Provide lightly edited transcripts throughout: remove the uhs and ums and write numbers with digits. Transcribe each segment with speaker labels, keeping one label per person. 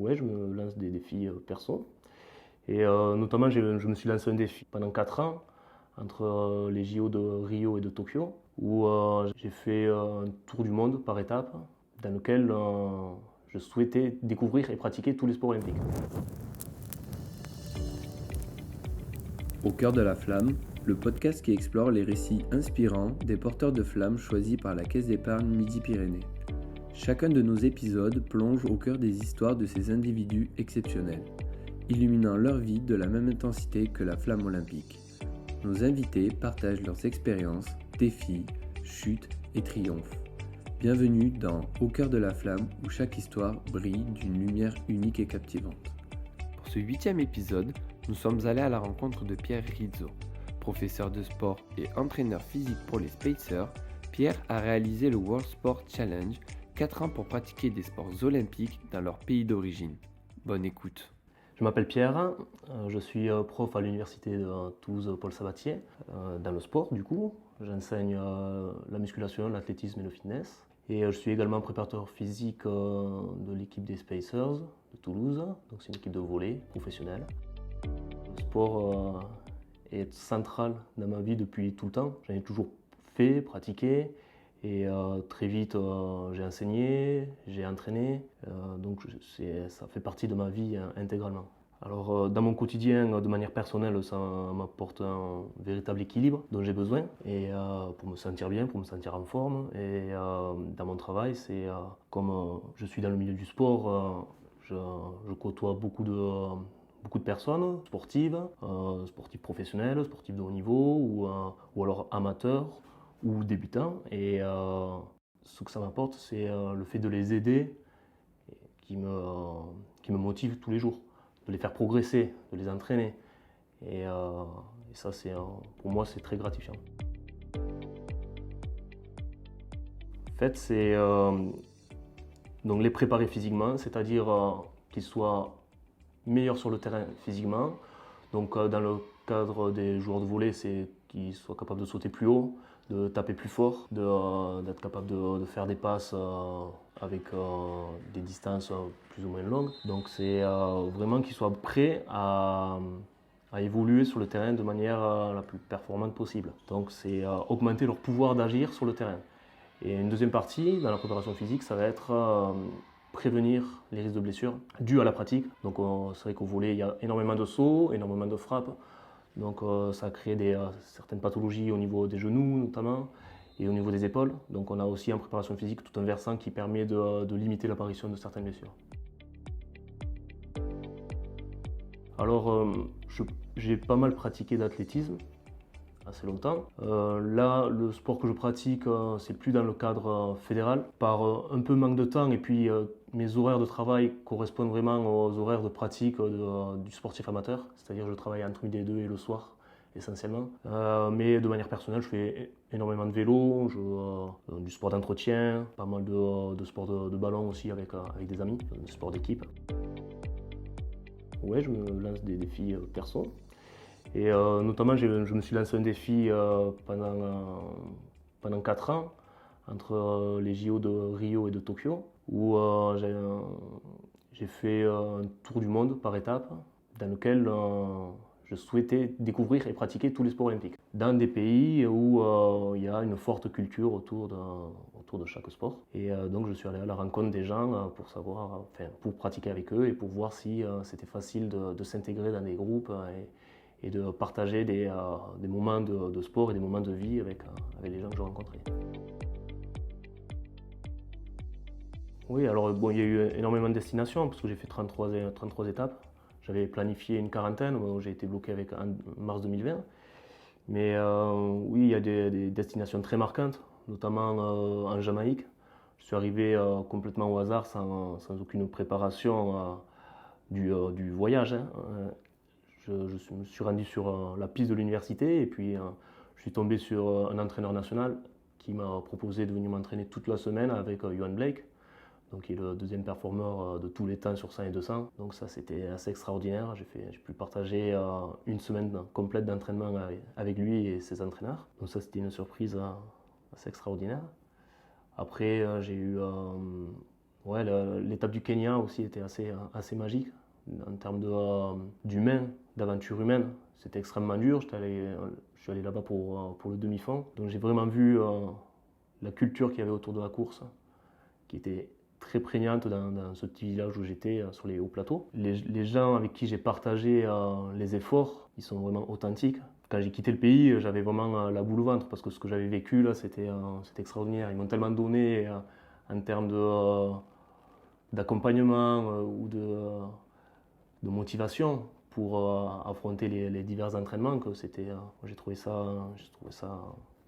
Speaker 1: Ouais, je me lance des défis perso. Et notamment, je me suis lancé un défi pendant 4 ans entre les JO de Rio et de Tokyo, où j'ai fait un tour du monde par étapes, dans lequel je souhaitais découvrir et pratiquer tous les sports olympiques.
Speaker 2: Au cœur de la flamme, le podcast qui explore les récits inspirants des porteurs de flammes choisis par la Caisse d'épargne Midi-Pyrénées. Chacun de nos épisodes plonge au cœur des histoires de ces individus exceptionnels, illuminant leur vie de la même intensité que la flamme olympique. Nos invités partagent leurs expériences, défis, chutes et triomphes. Bienvenue dans Au cœur de la flamme où chaque histoire brille d'une lumière unique et captivante. Pour ce 8e épisode, nous sommes allés à la rencontre de Pierre Rizzo. Professeur de sport et entraîneur physique pour les Spacers, Pierre a réalisé le World Sport Challenge, 4 ans pour pratiquer des sports olympiques dans leur pays d'origine. Bonne écoute.
Speaker 1: Je m'appelle Pierre, je suis prof à l'université de Toulouse Paul Sabatier, dans le sport du coup. J'enseigne la musculation, l'athlétisme et le fitness. Et je suis également préparateur physique de l'équipe des Spacers de Toulouse, donc c'est une équipe de volley professionnelle. Le sport est central dans ma vie depuis tout le temps. J'en ai toujours fait, pratiqué. Et très vite, j'ai enseigné, j'ai entraîné, donc ça fait partie de ma vie intégralement. Alors dans mon quotidien, de manière personnelle, ça m'apporte un véritable équilibre dont j'ai besoin et pour me sentir bien, pour me sentir en forme. Et dans mon travail, c'est comme je suis dans le milieu du sport, je côtoie beaucoup de personnes sportives, sportives professionnelles, sportives de haut niveau ou alors amateurs ou débutants. Et ce que ça m'apporte, c'est le fait de les aider qui me motive tous les jours, de les faire progresser, de les entraîner. Et ça, pour moi, c'est très gratifiant. En fait, c'est donc les préparer physiquement, c'est-à-dire qu'ils soient meilleurs sur le terrain physiquement. Donc dans le cadre des joueurs de volley, c'est qu'ils soient capables de sauter plus haut, de taper plus fort, d'être capable de faire des passes avec des distances plus ou moins longues. Donc c'est vraiment qu'ils soient prêts à évoluer sur le terrain de manière la plus performante possible. Donc c'est augmenter leur pouvoir d'agir sur le terrain. Et une deuxième partie dans la préparation physique, ça va être prévenir les risques de blessures dus à la pratique. Donc c'est vrai qu'au volley, il y a énormément de sauts, énormément de frappes. Donc ça crée certaines pathologies au niveau des genoux notamment et au niveau des épaules. Donc on a aussi en préparation physique tout un versant qui permet de limiter l'apparition de certaines blessures. Alors j'ai pas mal pratiqué d'athlétisme assez longtemps. Là, le sport que je pratique, c'est plus dans le cadre fédéral. Par un peu manque de temps et puis mes horaires de travail correspondent vraiment aux horaires de pratique du sportif amateur. C'est-à-dire que je travaille entre midi et 2 et le soir essentiellement. Mais de manière personnelle, je fais énormément de vélo, du sport d'entretien, pas mal de sport de ballon aussi avec des amis, du sport d'équipe. Ouais, je me lance des défis perso. Et notamment, je me suis lancé un défi pendant 4 ans entre les JO de Rio et de Tokyo, où j'ai fait un tour du monde par étapes, dans lequel je souhaitais découvrir et pratiquer tous les sports olympiques, dans des pays où il y a une forte culture autour de chaque sport. Et donc je suis allé à la rencontre des gens pour pratiquer avec eux et pour voir si c'était facile de s'intégrer dans des groupes et de partager des moments de sport et des moments de vie avec les gens que je rencontrais. Oui, alors bon, il y a eu énormément de destinations parce que j'ai fait 33 étapes. J'avais planifié une quarantaine, où j'ai été bloqué avec en mars 2020. Mais oui, il y a des destinations très marquantes, notamment en Jamaïque. Je suis arrivé complètement au hasard, sans aucune préparation du voyage, hein. Je me suis rendu sur la piste de l'université et puis je suis tombé sur un entraîneur national qui m'a proposé de venir m'entraîner toute la semaine avec Yohan Blake, donc qui est le deuxième performeur de tous les temps sur 100 et 200. Donc ça, c'était assez extraordinaire. J'ai pu partager une semaine complète d'entraînement avec lui et ses entraîneurs. Donc ça, c'était une surprise assez extraordinaire. Après, j'ai eu Ouais, l'étape du Kenya aussi était assez magique en termes d'humain, d'aventure humaine. C'était extrêmement dur. Je suis allé là-bas pour le demi-fond. Donc j'ai vraiment vu la culture qu'il y avait autour de la course, qui était très prégnante dans ce petit village où j'étais, sur les hauts plateaux. Les gens avec qui j'ai partagé les efforts, ils sont vraiment authentiques. Quand j'ai quitté le pays, j'avais vraiment la boule au ventre parce que ce que j'avais vécu là, c'était extraordinaire. Ils m'ont tellement donné en termes d'accompagnement ou de motivation pour affronter les divers entraînements que j'ai trouvé ça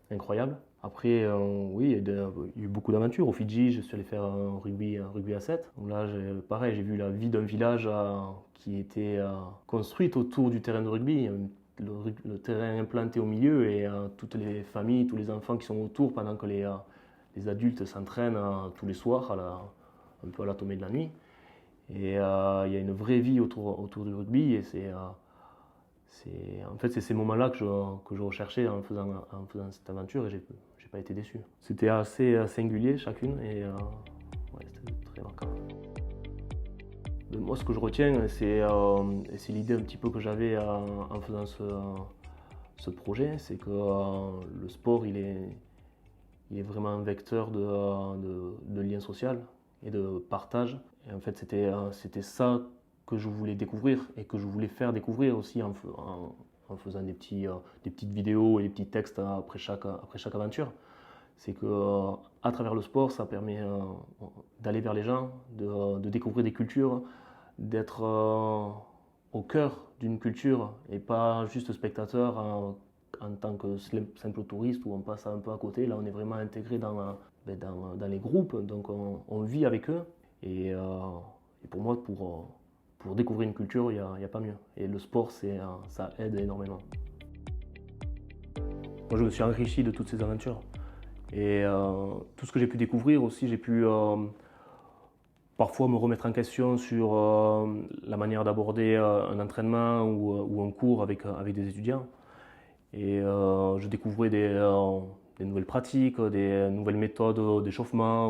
Speaker 1: incroyable. Après, oui, il y a eu beaucoup d'aventures. Au Fidji, je suis allé faire un rugby à 7. Donc là, pareil, j'ai vu la vie d'un village qui était construite autour du terrain de rugby. Le terrain implanté au milieu et toutes les familles, tous les enfants qui sont autour pendant que les adultes s'entraînent tous les soirs, un peu à la tombée de la nuit. Et il y a une vraie vie autour du rugby et en fait, c'est ces moments-là que je recherchais en faisant cette aventure et j'ai pas été déçu. C'était assez singulier chacune et ouais, c'était très marquant. Moi, ce que je retiens, c'est l'idée un petit peu que j'avais en faisant ce projet, c'est que le sport, il est vraiment un vecteur de lien social et de partage. Et en fait, c'était ça que je voulais découvrir et que je voulais faire découvrir aussi en faisant des petites vidéos et des petits textes après chaque aventure. C'est que à travers le sport, ça permet d'aller vers les gens, de découvrir des cultures, d'être au cœur d'une culture et pas juste spectateur en tant que simple touriste où on passe un peu à côté. Là, on est vraiment intégré dans les groupes, donc on vit avec eux. Et pour moi, pour découvrir une culture, il n'y a pas mieux. Et le sport, ça aide énormément. Moi, je me suis enrichi de toutes ces aventures. Et tout ce que j'ai pu découvrir aussi, j'ai pu parfois me remettre en question sur la manière d'aborder un entraînement ou un cours avec des étudiants. Et je découvrais des nouvelles pratiques, des nouvelles méthodes d'échauffement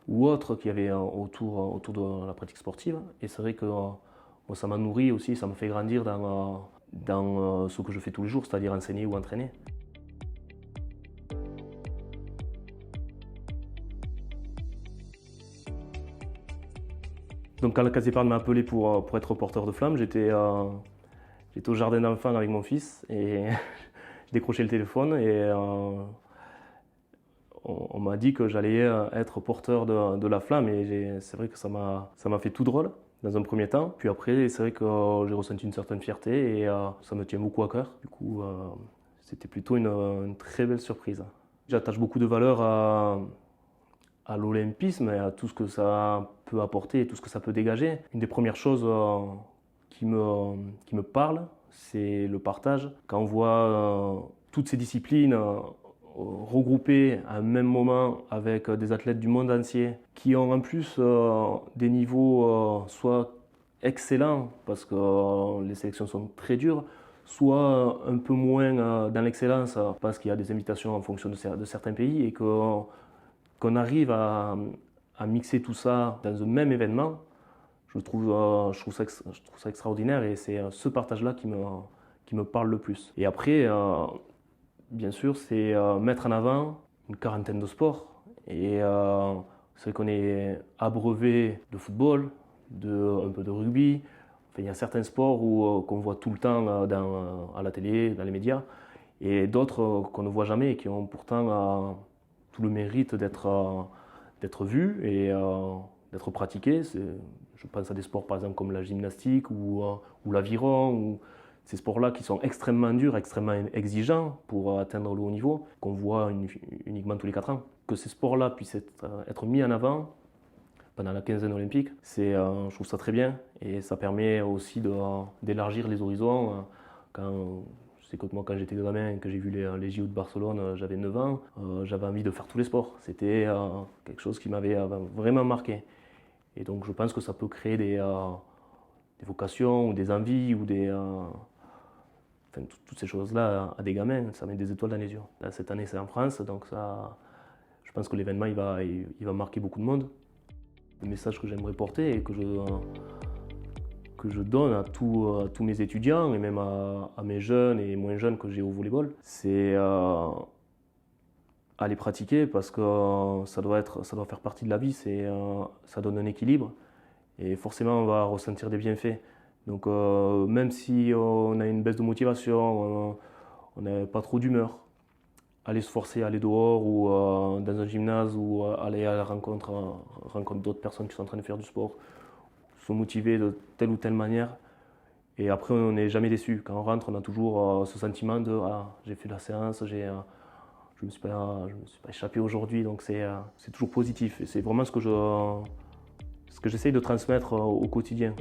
Speaker 1: ou autres qu'il y avait autour de la pratique sportive. Et c'est vrai que moi, ça m'a nourri aussi, ça me fait grandir dans ce que je fais tous les jours, c'est-à-dire enseigner ou entraîner. Donc quand la Case d'Épargne m'a appelé pour être porteur de flammes, j'étais au jardin d'enfants avec mon fils et j'ai décroché le téléphone et on m'a dit que j'allais être porteur de la flamme et c'est vrai que ça m'a fait tout drôle dans un premier temps. Puis après, c'est vrai que j'ai ressenti une certaine fierté et ça me tient beaucoup à cœur. Du coup, c'était plutôt une très belle surprise. J'attache beaucoup de valeur à l'olympisme et à tout ce que ça peut apporter et tout ce que ça peut dégager. Une des premières choses qui me parle, c'est le partage. Quand on voit toutes ces disciplines regroupées à un même moment avec des athlètes du monde entier qui ont en plus des niveaux soit excellents parce que les sélections sont très dures, soit un peu moins dans l'excellence parce qu'il y a des invitations en fonction de certains pays et qu'on arrive à mixer tout ça dans un même événement, je trouve ça extraordinaire et c'est ce partage-là qui me parle le plus. Et après, bien sûr, c'est mettre en avant une quarantaine de sports. Et c'est vrai qu'on est abreuvé de football, un peu de rugby. Enfin, il y a certains sports qu'on voit tout le temps à la télé, dans les médias, et d'autres qu'on ne voit jamais et qui ont pourtant tout le mérite d'être vus et d'être pratiqués. Je pense à des sports par exemple comme la gymnastique ou l'aviron, ou ces sports-là qui sont extrêmement durs, extrêmement exigeants pour atteindre le haut niveau, qu'on voit uniquement tous les 4 ans. Que ces sports-là puissent être mis en avant pendant la quinzaine olympique, je trouve ça très bien et ça permet aussi d'élargir les horizons. Je sais que moi, quand j'étais gamin et que j'ai vu les JO de Barcelone, j'avais 9 ans, j'avais envie de faire tous les sports. C'était quelque chose qui m'avait vraiment marqué. Et donc je pense que ça peut créer des vocations ou des envies ou toutes ces choses-là à des gamins, ça met des étoiles dans les yeux. Là, cette année, c'est en France, donc je pense que l'événement il va marquer beaucoup de monde. Le message que j'aimerais porter et que je donne à tous mes étudiants et même à mes jeunes et moins jeunes que j'ai au volleyball, c'est à les pratiquer parce que ça doit faire partie de la vie, ça donne un équilibre et forcément on va ressentir des bienfaits. Donc même si on a une baisse de motivation, on n'a pas trop d'humeur, aller se forcer, aller dehors ou dans un gymnase ou aller à la rencontre d'autres personnes qui sont en train de faire du sport, se motiver de telle ou telle manière. Et après, on n'est jamais déçu. Quand on rentre, on a toujours ce sentiment de j'ai fait la séance, je ne me suis pas échappé aujourd'hui. Donc c'est toujours positif. Et c'est vraiment ce que j'essaye de transmettre au quotidien.